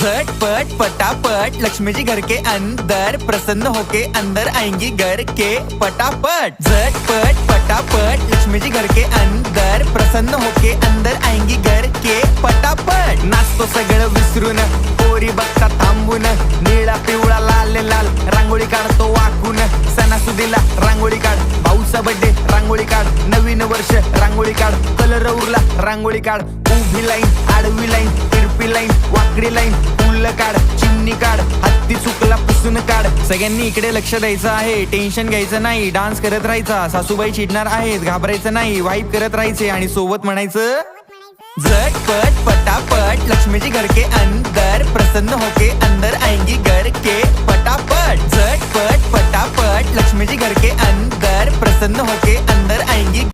झटपट पटापट लक्ष्मी जी घर के अंदर प्रसन्न होके अंदर आएंगी घर के पटापट। झटपट पटापट लक्ष्मी जी घर के अंदर प्रसन्न होके अंदर आएंगी घर के पटापट। नाचतो सगळं विसरून पोरी बघता थांबून, निळा पिवळा लाल लाल रांगोळी काढतो वाकून। सणासुदीला रांगोळी काढ, भाऊचा बर्थडे रांगोळी काढ, नवीन वर्ष रांगोळी काढ, कलर उरला रांगोळी काढ। उभी लाईन, आडवी लाईन, तिरपी लाईन, वाकडी लाईन, फुल काढ, चिमणी काढ, हत्ती चुकला पुसून काढ। सगळ्यांनी इकडे लक्ष द्यायचं आहे, टेन्शन घ्यायचं नाही, डान्स करत राहायचा। सासूबाई चिडणार आहेत, घाबरायचं नाही, वाईप करत राहायचे आणि सोबत म्हणायचं झटपट पटापट लक्ष्मी जी घर के अंदर प्रसन्न होके अंदर आएंगी घर के पटापट। झटपट पटापट लक्ष्मी जी घर के अंदर प्रसन्न होके अंदर आएंगी